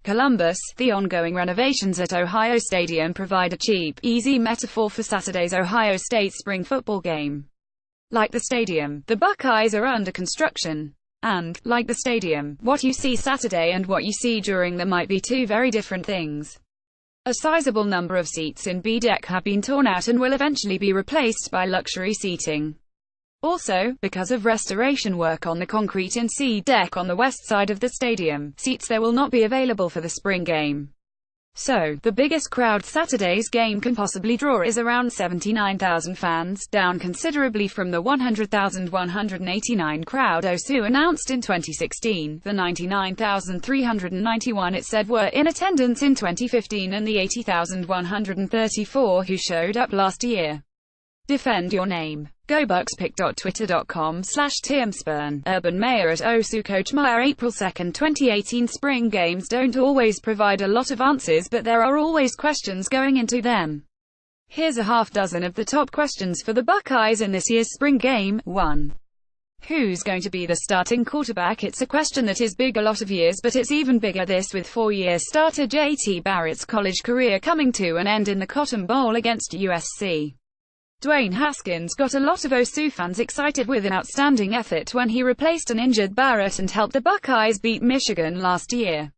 Columbus. The ongoing renovations at Ohio Stadium provide a cheap, easy metaphor for Saturday's Ohio State spring football game. Like the stadium, the Buckeyes are under construction. And, like the stadium, what you see Saturday and what you see during the might be two very different things. A sizable number of seats in B deck have been torn out and will eventually be replaced by luxury seating. Also, because of restoration work on the concrete in C deck on the west side of the stadium, seats there will not be available for the spring game. So, the biggest crowd Saturday's game can possibly draw is around 79,000 fans, down considerably from the 100,189 crowd OSU announced in 2016, the 99,391 it said were in attendance in 2015 and the 80,134 who showed up last year. Defend your name. GoBucksPick.Twitter.com/TimSpurn. Urban Meyer at OSU. Coach Meyer. April 2, 2018. Spring games don't always provide a lot of answers, but there are always questions going into them. Here's a half dozen of the top questions for the Buckeyes in this year's spring game. 1. Who's going to be the starting quarterback? It's a question that is big a lot of years, but it's even bigger this with four-year starter J.T. Barrett's college career coming to an end in the Cotton Bowl against USC. Dwayne Haskins got a lot of OSU fans excited with an outstanding effort when he replaced an injured Barrett and helped the Buckeyes beat Michigan last year.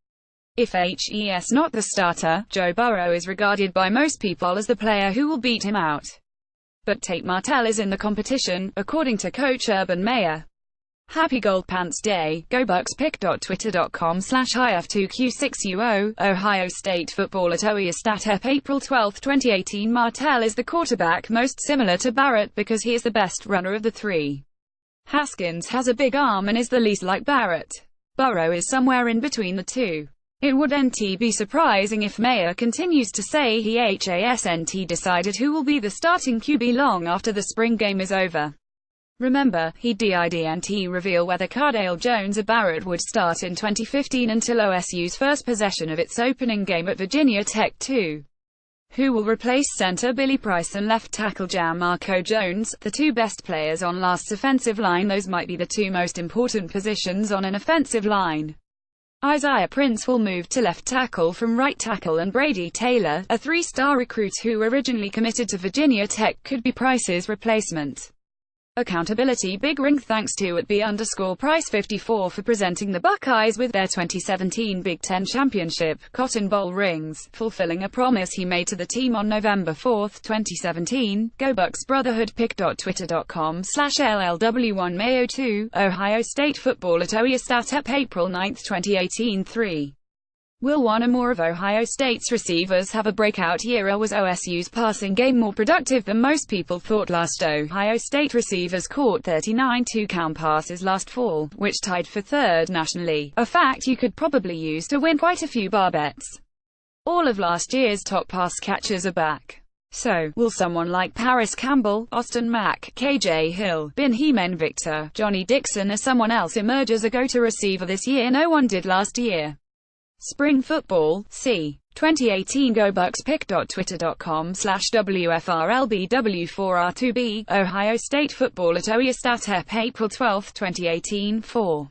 If he's not the starter, Joe Burrow is regarded by most people as the player who will beat him out. But Tate Martell is in the competition, according to Coach Urban Meyer. Happy Gold Pants Day. GoBucksPick.Twitter.com/IF2Q6UO. Ohio State football at OEA StatUp. April 12, 2018. Martell is the quarterback most similar to Barrett because he is the best runner of the three. Haskins has a big arm and is the least like Barrett. Burrow is somewhere in between the two. It wouldn't be surprising if Meyer continues to say he hasn't decided who will be the starting QB long after the spring game is over. Remember, he didn't reveal whether Cardale Jones or Barrett would start in 2015 until OSU's first possession of its opening game at Virginia Tech 2. Who will replace center Billy Price and left tackle Jamarco Jones, the two best players on last's offensive line? Those might be the two most important positions on an offensive line. Isaiah Prince will move to left tackle from right tackle, and Brady Taylor, a three-star recruit who originally committed to Virginia Tech, could be Price's replacement. Accountability. Big ring thanks to @B_Price54 for presenting the Buckeyes with their 2017 Big Ten Championship Cotton Bowl rings, fulfilling a promise he made to the team on November 4, 2017. GoBucks Brotherhood. Pick.Twitter.com/LLW1 Mayo 2. Ohio State football at OEA StatUp. April 9, 2018. 3. Will one or more of Ohio State's receivers have a breakout year, or was OSU's passing game more productive than most people thought last? Ohio State receivers caught 39 two-count passes last fall, which tied for third nationally, a fact you could probably use to win quite a few bar bets. All of last year's top pass catchers are back. So, will someone like Paris Campbell, Austin Mack, KJ Hill, Benjamin Victor, Johnny Dixon, or someone else emerge as a go-to receiver this year? No one did last year. Spring football. C. 2018. GoBucksPick.Twitter.com/WFRLBW4R2B. Ohio State football at OEA StatUp. April 12, 2018. 4.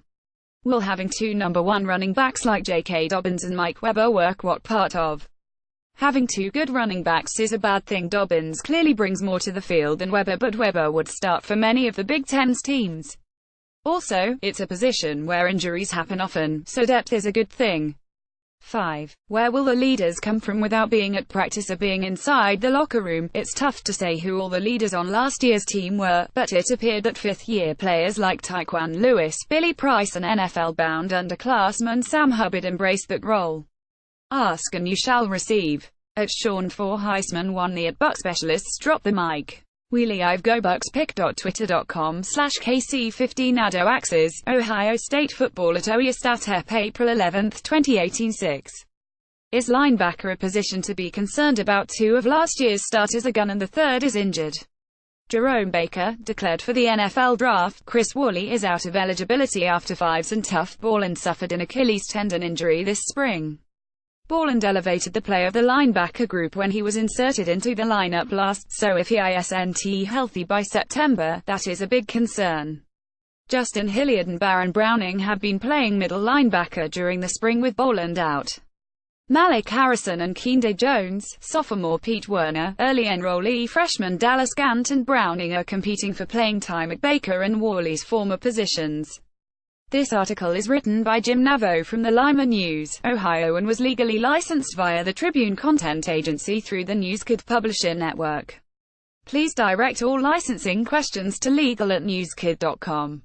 Will having two number one running backs like J.K. Dobbins and Mike Weber work? What part of having two good running backs is a bad thing? Dobbins clearly brings more to the field than Weber, but Weber would start for many of the Big Ten's teams. Also, it's a position where injuries happen often, so depth is a good thing. 5. Where will the leaders come from without being at practice or being inside the locker room? It's tough to say who all the leaders on last year's team were, but it appeared that fifth-year players like Tyquan Lewis, Billy Price and NFL-bound underclassman Sam Hubbard embraced that role. Ask and you shall receive. At Sean 4 Heisman 1 the @Buck specialists drop the mic. Wheelie I've GoBucksPick.Twitter.com/KC15 Ado Axes. Ohio State football at OEA StatUp. April 11, 2018. 6. Is linebacker a position to be concerned about? Two of last year's starters are gone and the third is injured. Jerome Baker, declared for the NFL draft. Chris Worley is out of eligibility after 5 and tough. Borland suffered an Achilles tendon injury this spring. Borland elevated the play of the linebacker group when he was inserted into the lineup last, so if he isn't healthy by September, that is a big concern. Justin Hilliard and Baron Browning have been playing middle linebacker during the spring with Borland out. Malik Harrison and Keondae Jones, sophomore Pete Werner, early enrollee freshman Dallas Gant and Browning are competing for playing time at Baker and Worley's former positions. This article is written by Jim Navo from the Lima News, Ohio and was legally licensed via the Tribune Content Agency through the NewsKid Publisher Network. Please direct all licensing questions to legal@newskid.com.